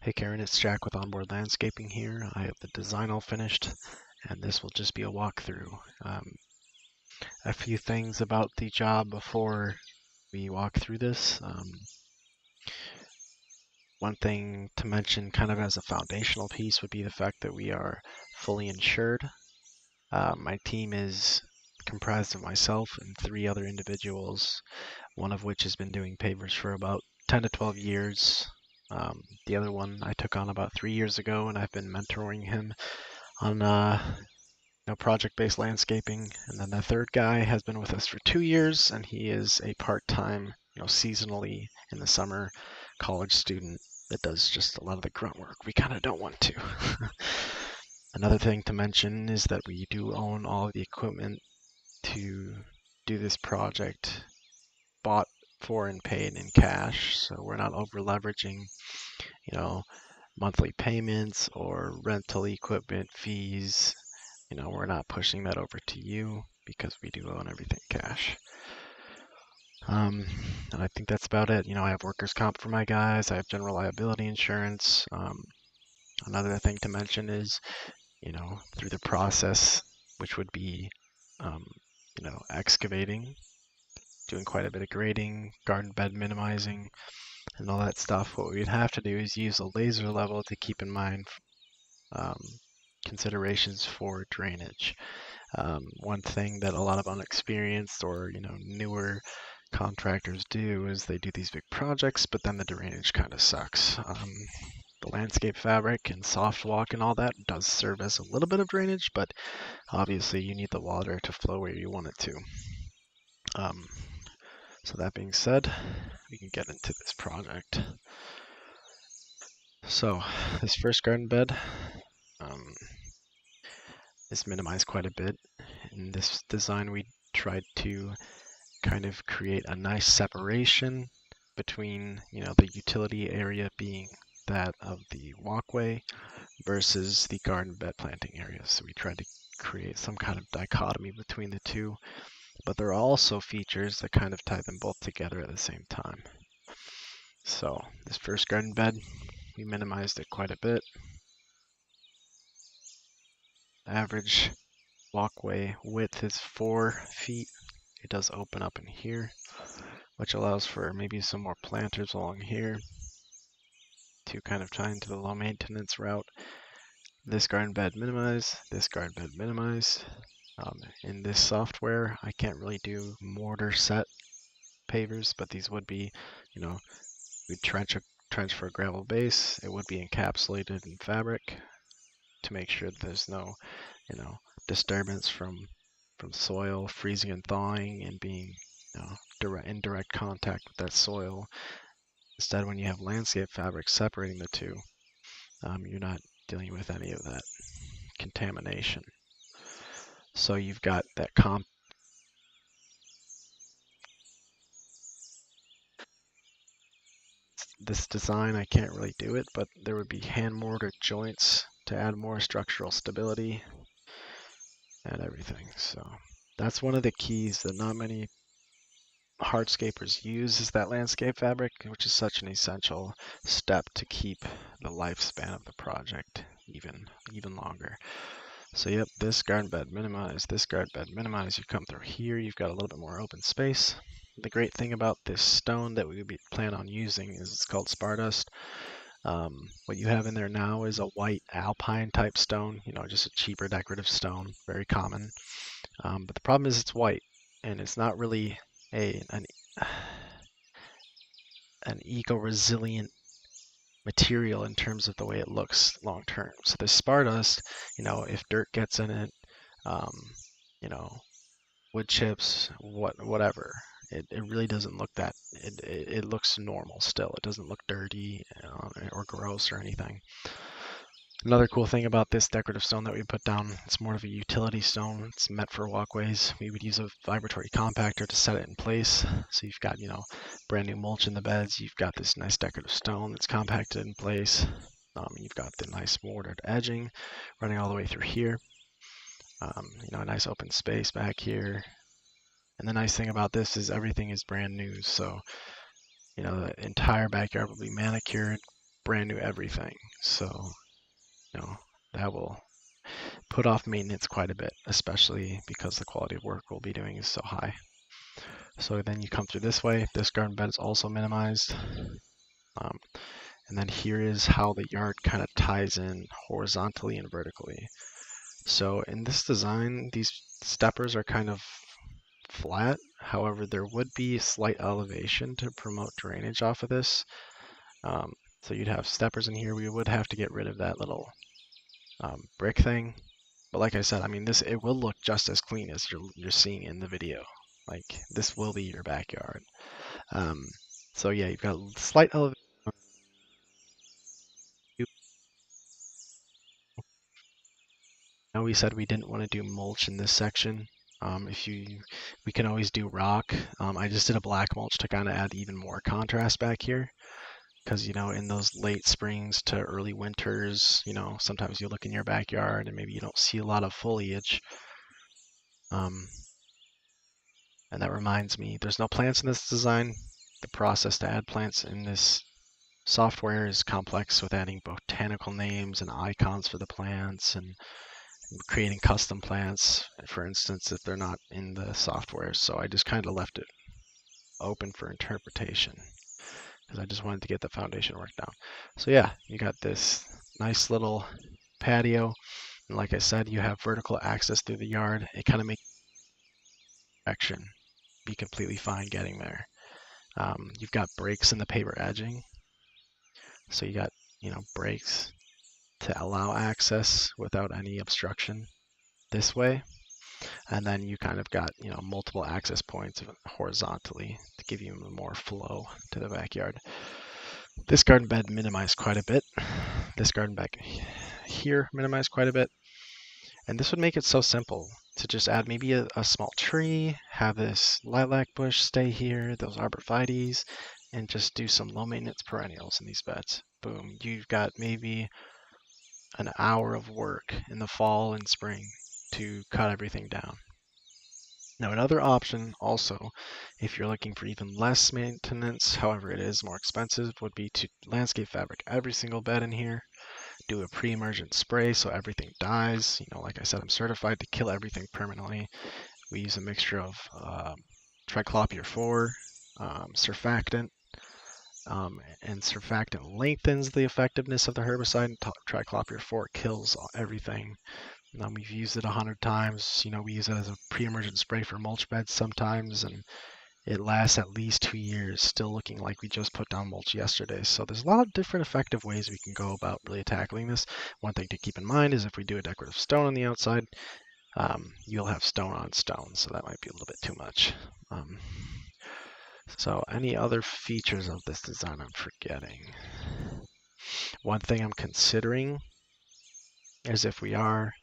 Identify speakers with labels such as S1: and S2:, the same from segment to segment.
S1: Hey Karen, it's Jack with Onboard Landscaping here. I have the design all finished, and this will just be a walkthrough. A few things about the job before we walk through this. One thing to mention kind of as a foundational piece would be the fact that we are fully insured. My team is comprised of myself and 3 other individuals, one of which has been doing pavers for about 10 to 12 years. The other one I took on about 3 years ago, and I've been mentoring him on project-based landscaping. And then the third guy has been with us for 2 years, and he is a part-time, seasonally in the summer college student that does just a lot of the grunt work. We kind of don't want to. Another thing to mention is that we do own all of the equipment to do this project, bought for and paid in cash, so we're not over leveraging, monthly payments or rental equipment fees. We're not pushing that over to you because we do own everything cash. And I think that's about it. I have workers' comp for my guys. I have general liability insurance. Another thing to mention is, through the process, which would be, excavating, doing quite a bit of grading, garden bed minimizing, and all that stuff, what we'd have to do is use a laser level to keep in mind considerations for drainage. One thing that a lot of unexperienced or newer contractors do is they do these big projects, but then the drainage kind of sucks. The landscape fabric and soft walk and all that does serve as a little bit of drainage, but obviously you need the water to flow where you want it to. So that being said, we can get into this project. So this first garden bed is minimized quite a bit. In this design, we tried to kind of create a nice separation between, the utility area being that of the walkway versus the garden bed planting area. So we tried to create some kind of dichotomy between the two, but there are also features that kind of tie them both together at the same time. So this first garden bed, we minimized it quite a bit. Average walkway width is 4 feet. It does open up in here, which allows for maybe some more planters along here to kind of tie into the low maintenance route. This garden bed minimize, this garden bed minimize. In this software, I can't really do mortar set pavers, but these would be, we'd trench for a gravel base. It would be encapsulated in fabric to make sure that there's no, disturbance from soil freezing and thawing and being, in direct contact with that soil. Instead, when you have landscape fabric separating the two, you're not dealing with any of that contamination. So you've got that this design, I can't really do it, but there would be hand mortared joints to add more structural stability and everything. So that's one of the keys that not many hardscapers use, is that landscape fabric, which is such an essential step to keep the lifespan of the project even longer. So yep, this garden bed minimize, this garden bed minimize. You come through here, you've got a little bit more open space. The great thing about this stone that we plan on using is it's called spar dust. What you have in there now is a white alpine type stone, just a cheaper decorative stone, very common. But the problem is it's white, and it's not really an eco-resilient material in terms of the way it looks long term. So the spar dust, if dirt gets in it, wood chips, whatever, it really doesn't look that, it looks normal still. It doesn't look dirty or gross or anything. Another cool thing about this decorative stone that we put down, it's more of a utility stone. It's meant for walkways. We would use a vibratory compactor to set it in place. So you've got, brand new mulch in the beds. You've got this nice decorative stone that's compacted in place. You've got the nice mortared edging running all the way through here. A nice open space back here. And the nice thing about this is everything is brand new. So, the entire backyard will be manicured. brand new everything. So, that will put off maintenance quite a bit, especially because the quality of work we'll be doing is so high. So then you come through this way. This garden bed is also minimized. And then here is how the yard kind of ties in horizontally and vertically. So in this design, these steppers are kind of flat. However, there would be slight elevation to promote drainage off of this. So you'd have steppers in here. We would have to get rid of that little brick thing. But like I said, I mean, it will look just as clean as you're seeing in the video. Like, this will be your backyard. So yeah, you've got slight elevation. Now we said we didn't want to do mulch in this section. We can always do rock. I just did a black mulch to kind of add even more contrast back here. Because, in those late springs to early winters, sometimes you look in your backyard and maybe you don't see a lot of foliage. And that reminds me, there's no plants in this design. The process to add plants in this software is complex with adding botanical names and icons for the plants and creating custom plants, for instance, if they're not in the software. So I just kind of left it open for interpretation because I just wanted to get the foundation work down. So yeah, you got this nice little patio. And like I said, you have vertical access through the yard. It kind of makes action be completely fine getting there. You've got breaks in the paver edging. So you got, breaks to allow access without any obstruction this way. And then you kind of got, multiple access points horizontally to give you more flow to the backyard. This garden bed minimized quite a bit. This garden bed here minimized quite a bit. And this would make it so simple to just add maybe a small tree, have this lilac bush stay here, those arborvitaes, and just do some low maintenance perennials in these beds. Boom, you've got maybe an hour of work in the fall and spring to cut everything down. Now, another option also, if you're looking for even less maintenance, however it is more expensive, would be to landscape fabric every single bed in here, do a pre-emergent spray so everything dies. Like I said, I'm certified to kill everything permanently. We use a mixture of triclopyr 4, surfactant, and surfactant lengthens the effectiveness of the herbicide, and triclopyr 4 kills everything. We've used it 100 times. We use it as a pre-emergent spray for mulch beds sometimes, and it lasts at least 2 years, still looking like we just put down mulch yesterday. So there's a lot of different effective ways we can go about really tackling this. One thing to keep in mind is if we do a decorative stone on the outside, you'll have stone on stone, so that might be a little bit too much. So any other features of this design I'm forgetting? One thing I'm considering is if we are,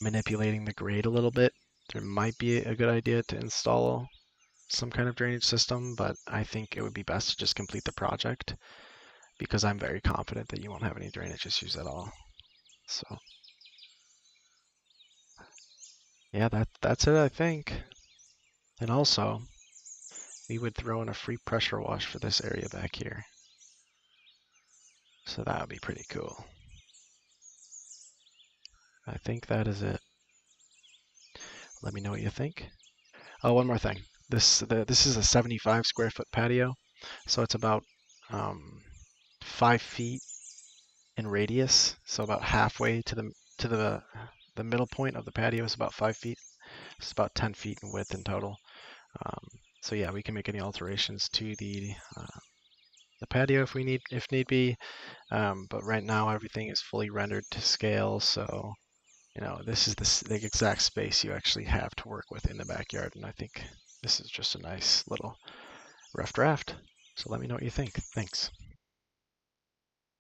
S1: manipulating the grade a little bit, there might be a good idea to install some kind of drainage system, but I think it would be best to just complete the project because I'm very confident that you won't have any drainage issues at all. So yeah, that's it, I think. And also, we would throw in a free pressure wash for this area back here. So that would be pretty cool. I think that is it. Let me know what you think. Oh, one more thing. This is a 75 square foot patio, so it's about 5 feet in radius. So about halfway to the middle point of the patio is about 5 feet. It's about 10 feet in width in total. So yeah, we can make any alterations to the patio if need be. But right now everything is fully rendered to scale, so this is the exact space you actually have to work with in the backyard, and I think this is just a nice little rough draft. So let me know what you think. Thanks.